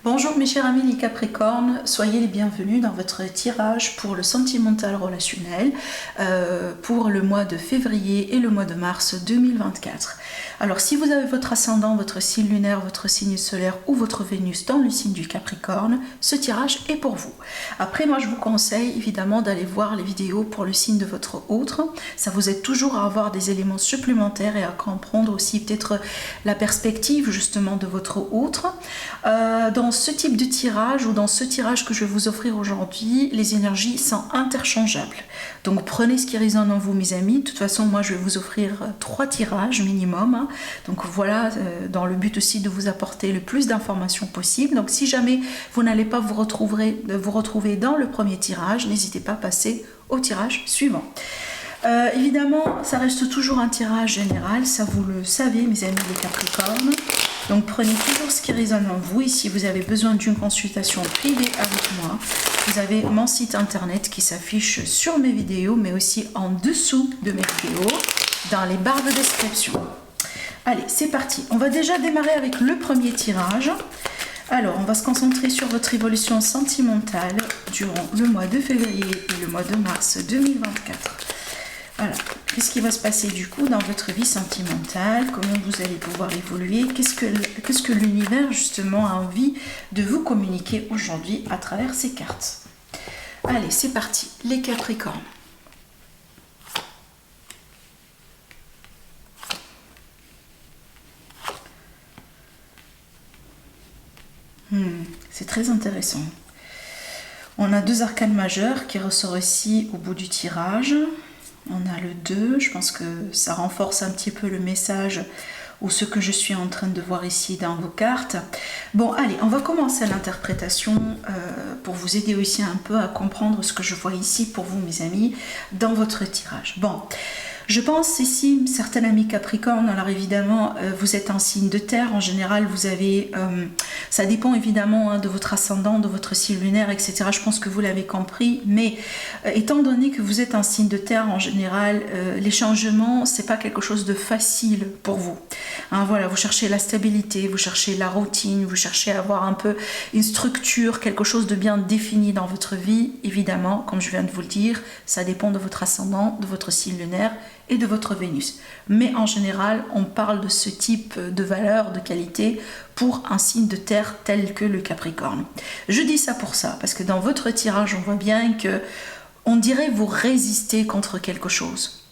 Bonjour mes chers amis les Capricornes, soyez les bienvenus dans votre tirage pour le sentimental relationnel pour le mois de février et le mois de mars 2024. Alors si vous avez votre ascendant, votre signe lunaire, votre signe solaire ou votre Vénus dans le signe du Capricorne, ce tirage est pour vous. Après moi je vous conseille évidemment d'aller voir les vidéos pour le signe de votre autre. Ça vous aide toujours à avoir des éléments supplémentaires et à comprendre aussi peut-être la perspective justement de votre autre. Dans ce type de tirage ou dans ce tirage que je vais vous offrir aujourd'hui, les énergies sont interchangeables. Donc prenez ce qui résonne en vous mes amis. De toute façon moi je vais vous offrir 3 tirages minimum. Donc voilà, dans le but aussi de vous apporter le plus d'informations possible. Donc si jamais vous n'allez pas vous retrouver dans le premier tirage, n'hésitez pas à passer au tirage suivant. Évidemment, ça reste toujours un tirage général, ça vous le savez mes amis les Capricornes. Donc prenez toujours ce qui résonne en vous et si vous avez besoin d'une consultation privée avec moi, vous avez mon site internet qui s'affiche sur mes vidéos mais aussi en dessous de mes vidéos dans les barres de description. Allez, c'est parti. On va déjà démarrer avec le premier tirage. Alors, on va se concentrer sur votre évolution sentimentale durant le mois de février et le mois de mars 2024. Voilà, qu'est-ce qui va se passer du coup dans votre vie sentimentale? Comment vous allez pouvoir évoluer? Qu'est-ce que l'univers justement a envie de vous communiquer aujourd'hui à travers ces cartes? Allez, c'est parti, les Capricornes. C'est très intéressant. On a 2 arcanes majeures qui ressortent ici au bout du tirage. On a le 2, je pense que ça renforce un petit peu le message ou ce que je suis en train de voir ici dans vos cartes. Bon, allez, on va commencer l'interprétation pour vous aider aussi un peu à comprendre ce que je vois ici pour vous, mes amis, dans votre tirage. Bon, je pense ici, certains amis Capricorne, alors évidemment, vous êtes un signe de terre. En général, vous avez, ça dépend évidemment de votre ascendant, de votre signe lunaire, etc. Je pense que vous l'avez compris. Mais étant donné que vous êtes un signe de terre, en général, les changements, c'est pas quelque chose de facile pour vous. Hein, voilà, vous cherchez la stabilité, vous cherchez la routine, vous cherchez à avoir un peu une structure, quelque chose de bien défini dans votre vie. Évidemment, comme je viens de vous le dire, ça dépend de votre ascendant, de votre signe lunaire et de votre Vénus. Mais en général, on parle de ce type de valeur, de qualité pour un signe de terre tel que le Capricorne. Je dis ça pour ça, parce que dans votre tirage, on voit bien que on dirait vous résister contre quelque chose.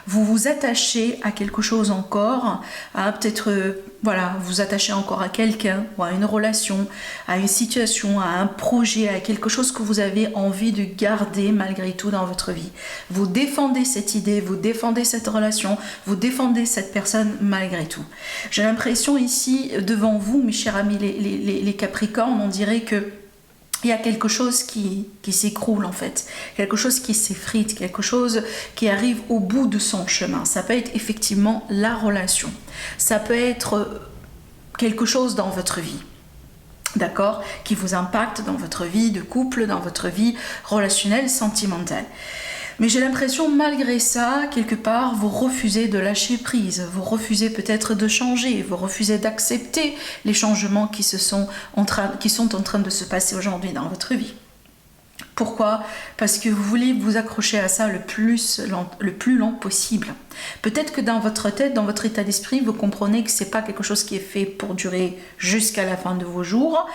Vous vous attachez à quelque chose encore, à peut-être, voilà, vous attachez encore à quelqu'un, ou à une relation, à une situation, à un projet, à quelque chose que vous avez envie de garder malgré tout dans votre vie. Vous défendez cette idée, vous défendez cette relation, vous défendez cette personne malgré tout. J'ai l'impression ici, devant vous, mes chers amis les Capricornes, on dirait que il y a quelque chose qui s'écroule en fait, quelque chose qui s'effrite, quelque chose qui arrive au bout de son chemin. Ça peut être effectivement la relation, ça peut être quelque chose dans votre vie, d'accord, qui vous impacte dans votre vie de couple, dans votre vie relationnelle, sentimentale. Mais j'ai l'impression, malgré ça, quelque part, vous refusez de lâcher prise, vous refusez peut-être de changer, vous refusez d'accepter les changements qui sont en train de se passer aujourd'hui dans votre vie. Pourquoi? Parce que vous voulez vous accrocher à ça le plus long possible. Peut-être que dans votre tête, dans votre état d'esprit, vous comprenez que ce n'est pas quelque chose qui est fait pour durer jusqu'à la fin de vos jours,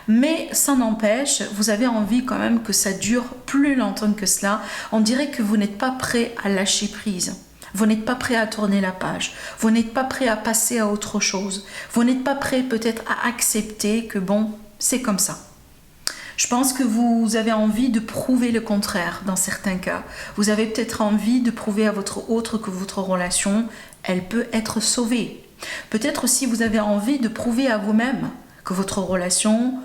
mais ça n'empêche, vous avez envie quand même que ça dure plus longtemps que cela. On dirait que vous n'êtes pas prêt à lâcher prise. Vous n'êtes pas prêt à tourner la page, vous n'êtes pas prêt à passer à autre chose, vous n'êtes pas prêt peut-être à accepter que bon, c'est comme ça. Je pense que vous avez envie de prouver le contraire dans certains cas. Vous avez peut-être envie de prouver à votre autre que votre relation, elle peut être sauvée. Peut-être aussi vous avez envie de prouver à vous-même que votre relation,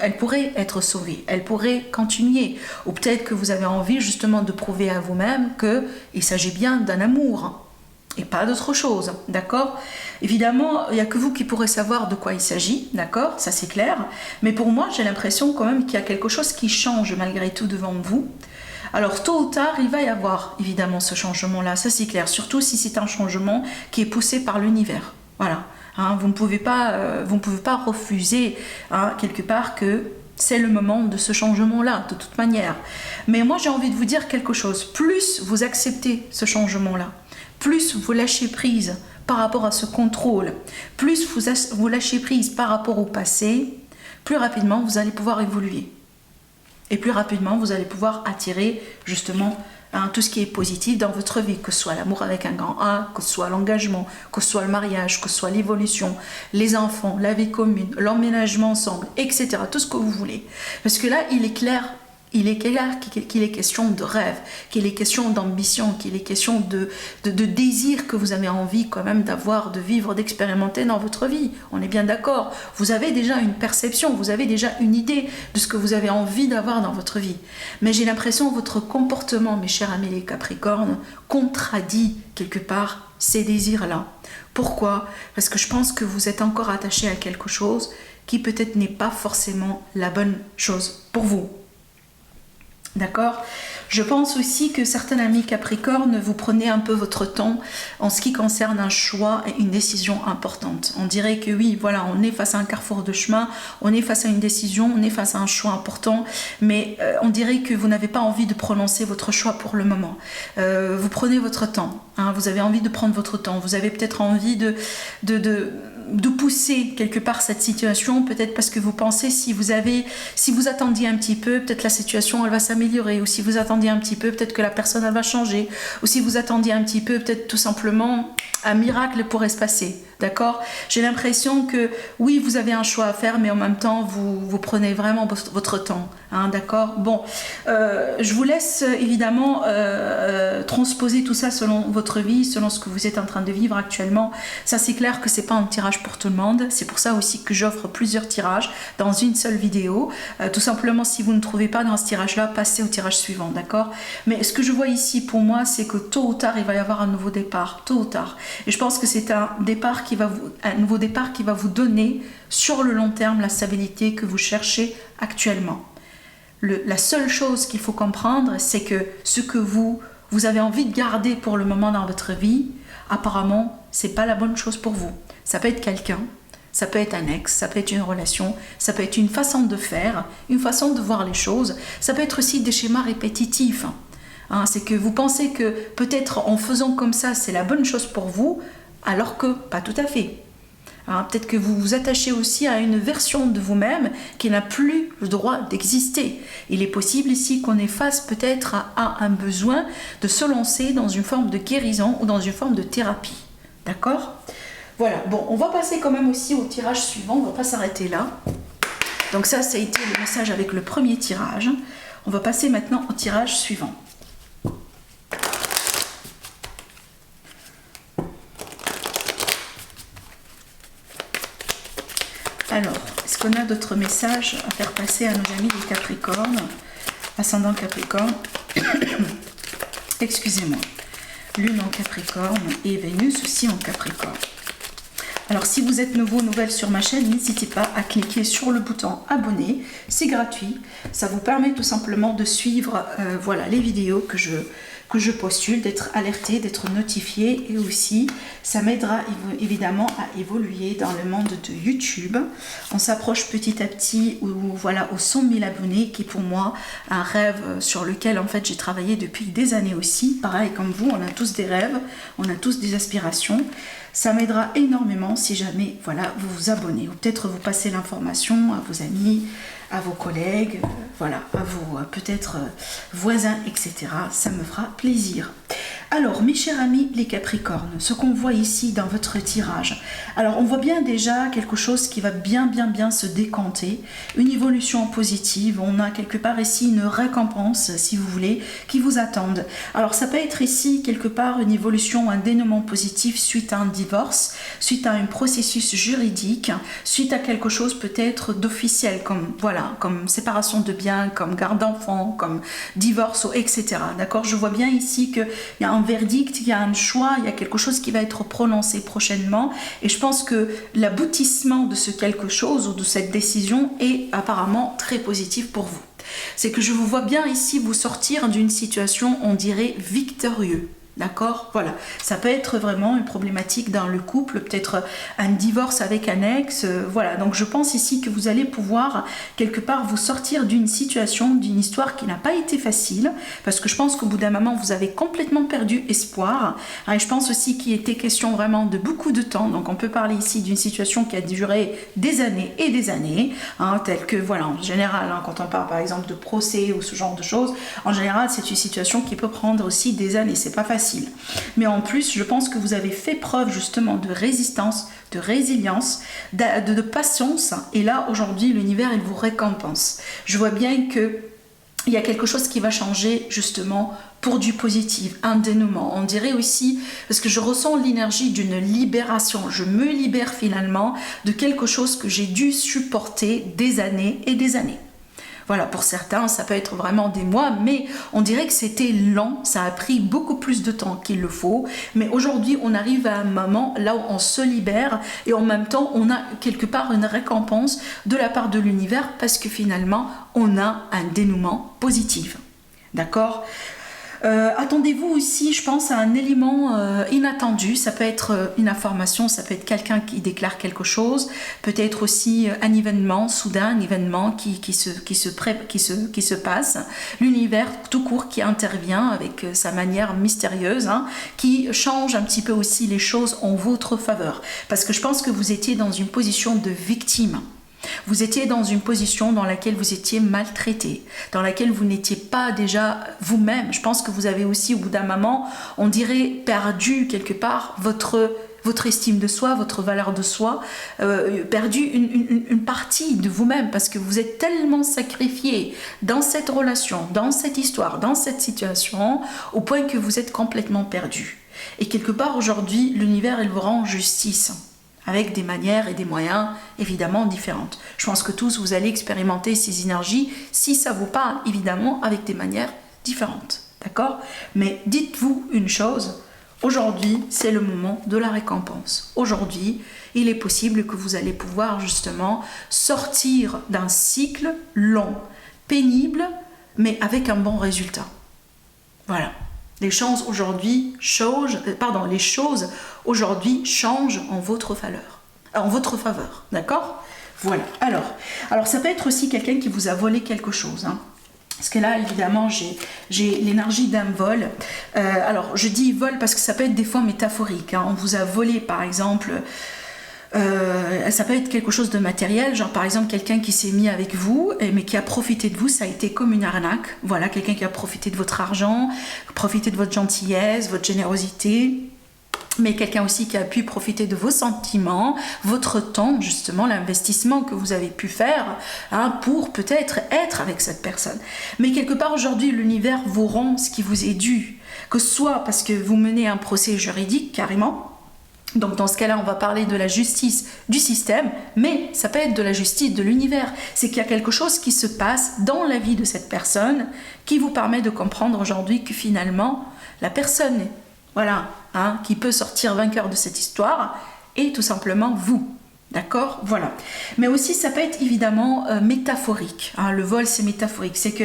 elle pourrait être sauvée, elle pourrait continuer. Ou peut-être que vous avez envie justement de prouver à vous-même qu'il s'agit bien d'un amour et pas d'autre chose, d'accord? Évidemment, il n'y a que vous qui pourrez savoir de quoi il s'agit, d'accord? Ça c'est clair. Mais pour moi, j'ai l'impression quand même qu'il y a quelque chose qui change malgré tout devant vous. Alors tôt ou tard, il va y avoir évidemment ce changement-là, ça c'est clair. Surtout si c'est un changement qui est poussé par l'univers. Voilà. Hein. Vous ne pouvez pas refuser quelque part que c'est le moment de ce changement-là, de toute manière. Mais moi, j'ai envie de vous dire quelque chose. Plus vous acceptez ce changement-là, plus vous lâchez prise par rapport à ce contrôle, plus vous lâchez prise par rapport au passé, plus rapidement vous allez pouvoir évoluer. Et plus rapidement vous allez pouvoir attirer justement tout ce qui est positif dans votre vie, que ce soit l'amour avec un grand A, que ce soit l'engagement, que ce soit le mariage, que ce soit l'évolution, les enfants, la vie commune, l'emménagement ensemble, etc. Tout ce que vous voulez. Parce que là, il est clair qu'il est question de rêve, qu'il est question d'ambition, qu'il est question de désir que vous avez envie quand même d'avoir, de vivre, d'expérimenter dans votre vie. On est bien d'accord. Vous avez déjà une perception, vous avez déjà une idée de ce que vous avez envie d'avoir dans votre vie. Mais j'ai l'impression que votre comportement, mes chers amis les Capricornes, contradit quelque part ces désirs-là. Pourquoi? Parce que je pense que vous êtes encore attaché à quelque chose qui peut-être n'est pas forcément la bonne chose pour vous. D'accord? Je pense aussi que certains amis Capricorne, vous prenez un peu votre temps en ce qui concerne un choix et une décision importante. On dirait que oui, voilà, on est face à un carrefour de chemin, on est face à une décision, on est face à un choix important, mais on dirait que vous n'avez pas envie de prononcer votre choix pour le moment. Vous prenez votre temps, hein, vous avez envie de prendre votre temps, vous avez peut-être envie de pousser quelque part cette situation, peut-être parce que vous pensez si vous attendiez un petit peu, peut-être la situation elle va s'améliorer, ou si vous attendiez un petit peu, peut-être que la personne elle va changer, ou si vous attendiez un petit peu, peut-être tout simplement un miracle pourrait se passer. D'accord? J'ai l'impression que oui, vous avez un choix à faire, mais en même temps, vous prenez vraiment votre temps. Hein, d'accord? Bon, je vous laisse évidemment transposer tout ça selon votre vie, selon ce que vous êtes en train de vivre actuellement. Ça, c'est clair que c'est pas un tirage pour tout le monde. C'est pour ça aussi que j'offre plusieurs tirages dans une seule vidéo. Tout simplement, si vous ne trouvez pas dans ce tirage-là, passez au tirage suivant. D'accord? Mais ce que je vois ici pour moi, c'est que tôt ou tard, il va y avoir un nouveau départ. Tôt ou tard. Et je pense que c'est un nouveau départ qui va vous donner sur le long terme la stabilité que vous cherchez actuellement. La seule chose qu'il faut comprendre, c'est que ce que vous avez envie de garder pour le moment dans votre vie, apparemment, c'est pas la bonne chose pour vous. Ça peut être quelqu'un, ça peut être un ex, ça peut être une relation, ça peut être une façon de faire, une façon de voir les choses, ça peut être aussi des schémas répétitifs. Hein, c'est que vous pensez que peut-être en faisant comme ça, c'est la bonne chose pour vous, alors que pas tout à fait. Hein, peut-être que vous vous attachez aussi à une version de vous-même qui n'a plus le droit d'exister. Il est possible ici qu'on ait face peut-être à un besoin de se lancer dans une forme de guérison ou dans une forme de thérapie. D'accord? Voilà, bon, on va passer quand même aussi au tirage suivant, on ne va pas s'arrêter là. Donc ça a été le message avec le premier tirage. On va passer maintenant au tirage suivant. Alors, est-ce qu'on a d'autres messages à faire passer à nos amis les Capricornes, ascendant Capricorne, excusez-moi, Lune en Capricorne et Vénus aussi en Capricorne. Alors, si vous êtes nouvelle sur ma chaîne, n'hésitez pas à cliquer sur le bouton abonner, c'est gratuit. Ça vous permet tout simplement de suivre voilà, les vidéos que je postule, d'être alerté, d'être notifié, et aussi ça m'aidera évidemment à évoluer dans le monde de YouTube. On s'approche petit à petit aux 100 000 abonnés, qui est pour moi un rêve sur lequel en fait j'ai travaillé depuis des années aussi. Pareil comme vous, on a tous des rêves, on a tous des aspirations. Ça m'aidera énormément si jamais voilà, vous vous abonnez, ou peut-être vous passez l'information à vos amis, à vos collègues, voilà, à vos peut-être voisins, etc. Ça me fera plaisir. Alors, mes chers amis les Capricornes, ce qu'on voit ici dans votre tirage, alors on voit bien déjà quelque chose qui va bien se décanter, une évolution positive, on a quelque part ici une récompense, si vous voulez, qui vous attendent. Alors ça peut être ici quelque part une évolution, un dénouement positif suite à un divorce, suite à un processus juridique, suite à quelque chose peut-être d'officiel, comme voilà, comme séparation de biens, comme garde d'enfants, comme divorce, etc. D'accord? Je vois bien ici qu'il y a un verdict, il y a un choix, il y a quelque chose qui va être prononcé prochainement, et je pense que l'aboutissement de ce quelque chose ou de cette décision est apparemment très positif pour vous. C'est que je vous vois bien ici vous sortir d'une situation, on dirait, victorieux. D'accord, voilà. Ça peut être vraiment une problématique dans le couple, peut-être un divorce avec un ex, voilà. Donc je pense ici que vous allez pouvoir quelque part vous sortir d'une situation, d'une histoire qui n'a pas été facile, parce que je pense qu'au bout d'un moment vous avez complètement perdu espoir. Et je pense aussi qu'il était question vraiment de beaucoup de temps. Donc on peut parler ici d'une situation qui a duré des années et des années, telle que voilà, en général, quand on parle par exemple de procès ou ce genre de choses, en général c'est une situation qui peut prendre aussi des années. C'est pas facile. Mais en plus, je pense que vous avez fait preuve justement de résistance, de résilience, de patience. Et là, aujourd'hui, l'univers, il vous récompense. Je vois bien que il y a quelque chose qui va changer justement pour du positif, un dénouement. On dirait aussi, parce que je ressens l'énergie d'une libération. Je me libère finalement de quelque chose que j'ai dû supporter des années et des années. Voilà, pour certains, ça peut être vraiment des mois, mais on dirait que c'était lent, ça a pris beaucoup plus de temps qu'il le faut. Mais aujourd'hui, on arrive à un moment là où on se libère et en même temps, on a quelque part une récompense de la part de l'univers parce que finalement, on a un dénouement positif. D'accord ? Attendez-vous aussi, je pense, à un élément inattendu. Ça peut être une information, ça peut être quelqu'un qui déclare quelque chose, peut-être aussi un événement soudain, un événement qui se passe. L'univers tout court qui intervient avec sa manière mystérieuse, qui change un petit peu aussi les choses en votre faveur. Parce que je pense que vous étiez dans une position de victime. Vous étiez dans une position dans laquelle vous étiez maltraité, dans laquelle vous n'étiez pas déjà vous-même. Je pense que vous avez aussi, au bout d'un moment, on dirait, perdu quelque part votre estime de soi, votre valeur de soi, perdu une partie de vous-même parce que vous êtes tellement sacrifié dans cette relation, dans cette histoire, dans cette situation, au point que vous êtes complètement perdu. Et quelque part, aujourd'hui, l'univers, il vous rend justice, avec des manières et des moyens évidemment différentes. Je pense que tous vous allez expérimenter ces énergies, si ça vous parle évidemment, avec des manières différentes. D'accord ? Mais dites-vous une chose, aujourd'hui c'est le moment de la récompense. Aujourd'hui, il est possible que vous allez pouvoir justement sortir d'un cycle long, pénible, mais avec un bon résultat. Voilà. Les choses aujourd'hui changent en votre faveur, d'accord ? Voilà. Alors ça peut être aussi quelqu'un qui vous a volé quelque chose, Parce que là, évidemment, j'ai l'énergie d'un vol. Alors, je dis vol parce que ça peut être des fois métaphorique. On vous a volé, par exemple, ça peut être quelque chose de matériel, genre par exemple quelqu'un qui s'est mis avec vous mais qui a profité de vous, ça a été comme une arnaque. Voilà, quelqu'un qui a profité de votre argent, profité de votre gentillesse, votre générosité, mais quelqu'un aussi qui a pu profiter de vos sentiments, votre temps, justement, l'investissement que vous avez pu faire pour peut-être être avec cette personne. Mais quelque part aujourd'hui, l'univers vous rend ce qui vous est dû, que ce soit parce que vous menez un procès juridique carrément. Donc dans ce cas-là, on va parler de la justice du système, mais ça peut être de la justice de l'univers. C'est qu'il y a quelque chose qui se passe dans la vie de cette personne qui vous permet de comprendre aujourd'hui que finalement, la personne, qui peut sortir vainqueur de cette histoire est tout simplement vous. D'accord ? Voilà. Mais aussi, ça peut être évidemment métaphorique. Le vol, c'est métaphorique. C'est que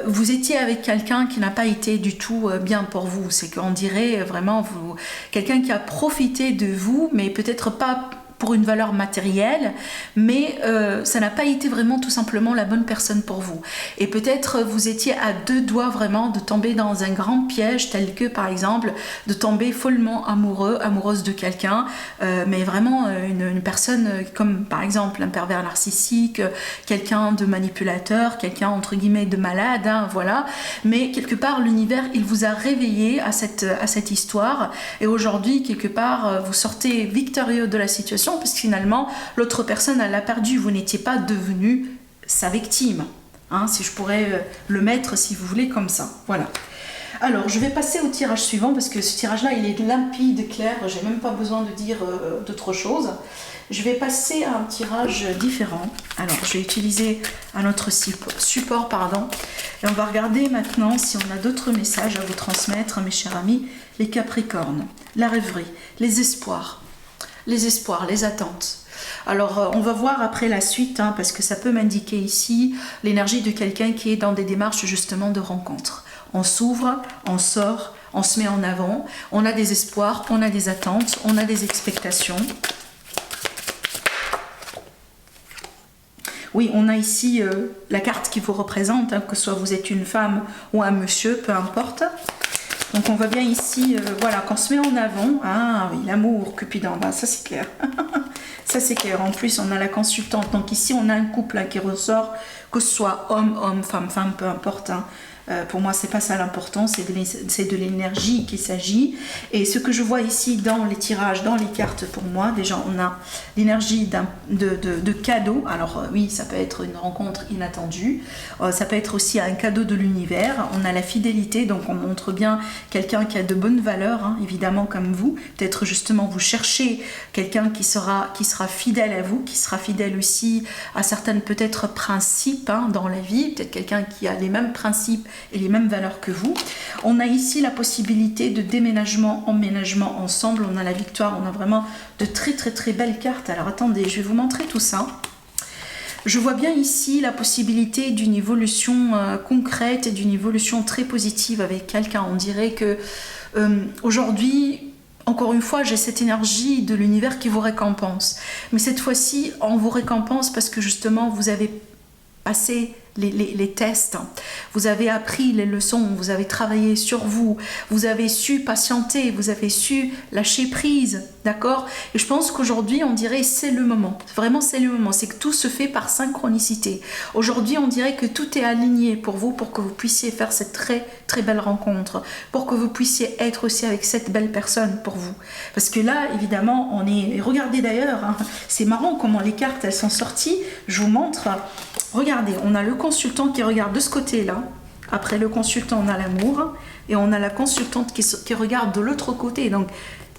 vous étiez avec quelqu'un qui n'a pas été du tout bien pour vous. C'est qu'on dirait vraiment quelqu'un qui a profité de vous, mais peut-être pas pour une valeur matérielle, mais ça n'a pas été vraiment tout simplement la bonne personne pour vous. Et peut-être vous étiez à 2 doigts vraiment de tomber dans un grand piège, tel que par exemple de tomber follement amoureuse de quelqu'un, mais vraiment une personne comme par exemple un pervers narcissique, quelqu'un de manipulateur, quelqu'un entre guillemets de malade, voilà. Mais quelque part l'univers il vous a réveillé à cette histoire, et aujourd'hui quelque part vous sortez victorieux de la situation, parce que finalement l'autre personne elle a perdu, vous n'étiez pas devenu sa victime, si je pourrais le mettre si vous voulez comme ça. Voilà. Alors je vais passer au tirage suivant parce que ce tirage là il est limpide, clair, j'ai même pas besoin de dire d'autre chose. Je vais passer à un tirage différent. Alors je vais utiliser un autre support, et on va regarder maintenant si on a d'autres messages à vous transmettre, mes chers amis, les Capricornes, la rêverie, les espoirs, les attentes. Alors on va voir après la suite, parce que ça peut m'indiquer ici l'énergie de quelqu'un qui est dans des démarches justement de rencontre. On s'ouvre, on sort, on se met en avant, on a des espoirs, on a des attentes, on a des expectations. Oui, on a ici la carte qui vous représente, hein, que soit vous êtes une femme ou un monsieur, peu importe. Donc on voit bien ici, voilà, qu'on se met en avant. Ah oui, l'amour, Cupidon, bah, ça c'est clair. Ça c'est clair. En plus, on a la consultante. Donc ici, on a un couple hein, qui ressort, que ce soit homme, homme, femme, femme, peu importe. Hein. Pour moi, c'est pas ça l'important, c'est de l'énergie qu'il s'agit. Et ce que je vois ici dans les tirages, dans les cartes, pour moi, déjà, on a l'énergie de cadeau. Alors oui, ça peut être une rencontre inattendue. Ça peut être aussi un cadeau de l'univers. On a la fidélité, donc on montre bien quelqu'un qui a de bonnes valeurs, hein, évidemment comme vous. Peut-être justement vous cherchez quelqu'un qui sera fidèle à vous, qui sera fidèle aussi à certains peut-être principes hein, dans la vie. Peut-être quelqu'un qui a les mêmes principes et les mêmes valeurs que vous. On a ici la possibilité de déménagement, emménagement ensemble. On a la victoire, on a vraiment de très très très belles cartes. Alors attendez, je vais vous montrer tout ça. Je vois bien ici la possibilité d'une évolution concrète et d'une évolution très positive avec quelqu'un. On dirait que aujourd'hui, encore une fois, j'ai cette énergie de l'univers qui vous récompense. Mais cette fois-ci, on vous récompense parce que justement, vous avez passé les tests, vous avez appris les leçons, vous avez travaillé sur vous, vous avez su patienter, vous avez su lâcher prise, d'accord? Et je pense qu'aujourd'hui, on dirait c'est le moment, vraiment c'est le moment, c'est que tout se fait par synchronicité. Aujourd'hui, on dirait que tout est aligné pour vous, pour que vous puissiez faire cette très très belle rencontre, pour que vous puissiez être aussi avec cette belle personne pour vous. Parce que là, évidemment, on est... Regardez d'ailleurs, hein, c'est marrant comment les cartes, elles sont sorties, je vous montre... Regardez, on a le consultant qui regarde de ce côté-là. Après le consultant, on a l'amour. Et on a la consultante qui regarde de l'autre côté. Donc,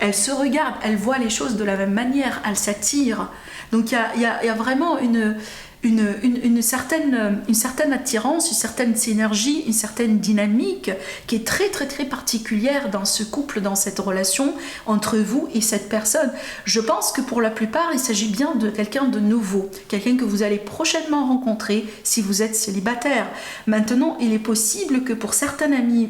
elle se regarde, elle voit les choses de la même manière. Elle s'attire. Donc, il y a vraiment une certaine attirance, une certaine synergie, une certaine dynamique qui est très très très particulière dans ce couple, dans cette relation entre vous et cette personne. Je pense que pour la plupart, il s'agit bien de quelqu'un de nouveau, quelqu'un que vous allez prochainement rencontrer si vous êtes célibataire. Maintenant, il est possible que pour certains amis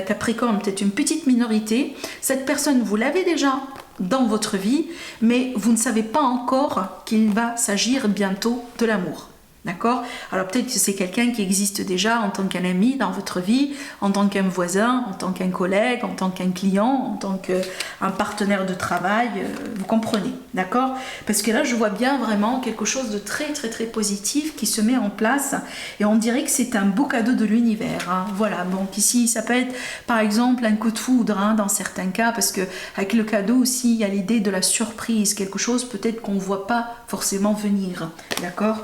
Capricorne, peut-être une petite minorité, cette personne, vous l'avez déjà dans votre vie, mais vous ne savez pas encore qu'il va s'agir bientôt de l'amour. D'accord? Alors peut-être que c'est quelqu'un qui existe déjà en tant qu'un ami dans votre vie, en tant qu'un voisin, en tant qu'un collègue, en tant qu'un client, en tant qu'un partenaire de travail, vous comprenez, d'accord? Parce que là, je vois bien vraiment quelque chose de très très très positif qui se met en place et on dirait que c'est un beau cadeau de l'univers. Hein. Voilà, donc ici, ça peut être par exemple un coup de foudre hein, dans certains cas, parce que avec le cadeau aussi, il y a l'idée de la surprise, quelque chose peut-être qu'on ne voit pas forcément venir, d'accord?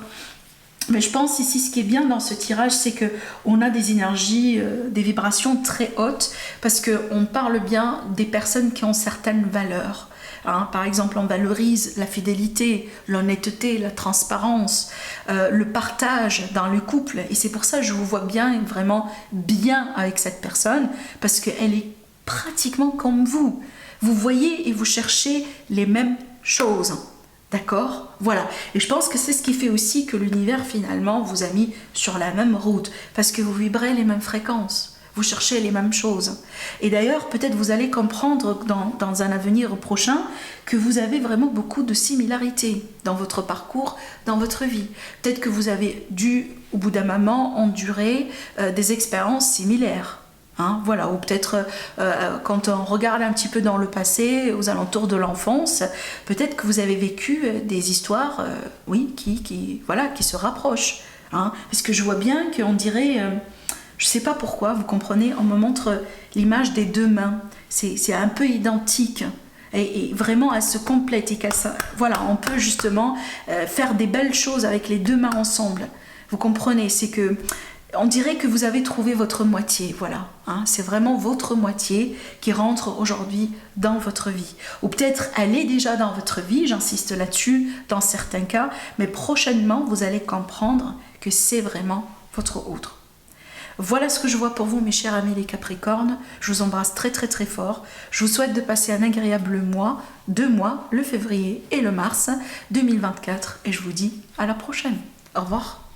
Mais je pense ici, ce qui est bien dans ce tirage, c'est qu'on a des énergies, des vibrations très hautes, parce qu'on parle bien des personnes qui ont certaines valeurs. Hein. Par exemple, on valorise la fidélité, l'honnêteté, la transparence, le partage dans le couple. Et c'est pour ça que je vous vois bien, vraiment bien avec cette personne, parce qu'elle est pratiquement comme vous. Vous voyez et vous cherchez les mêmes choses. D'accord? Voilà. Et je pense que c'est ce qui fait aussi que l'univers finalement vous a mis sur la même route. Parce que vous vibrez les mêmes fréquences. Vous cherchez les mêmes choses. Et d'ailleurs, peut-être vous allez comprendre dans un avenir prochain que vous avez vraiment beaucoup de similarités dans votre parcours, dans votre vie. Peut-être que vous avez dû, au bout d'un moment, endurer des expériences similaires. Hein, voilà, ou peut-être quand on regarde un petit peu dans le passé, aux alentours de l'enfance, peut-être que vous avez vécu des histoires, oui, qui se rapprochent. Hein, parce que je vois bien qu'on dirait, je ne sais pas pourquoi, vous comprenez, on me montre l'image des deux mains. C'est un peu identique. Et vraiment, elles se complètent. Et voilà, on peut justement faire des belles choses avec les deux mains ensemble. Vous comprenez, c'est que on dirait que vous avez trouvé votre moitié, voilà. Hein, c'est vraiment votre moitié qui rentre aujourd'hui dans votre vie. Ou peut-être elle est déjà dans votre vie, j'insiste là-dessus, dans certains cas, mais prochainement, vous allez comprendre que c'est vraiment votre autre. Voilà ce que je vois pour vous, mes chers amis les Capricornes. Je vous embrasse très très très fort. Je vous souhaite de passer un agréable mois, 2 mois, le février et le mars 2024. Et je vous dis à la prochaine. Au revoir.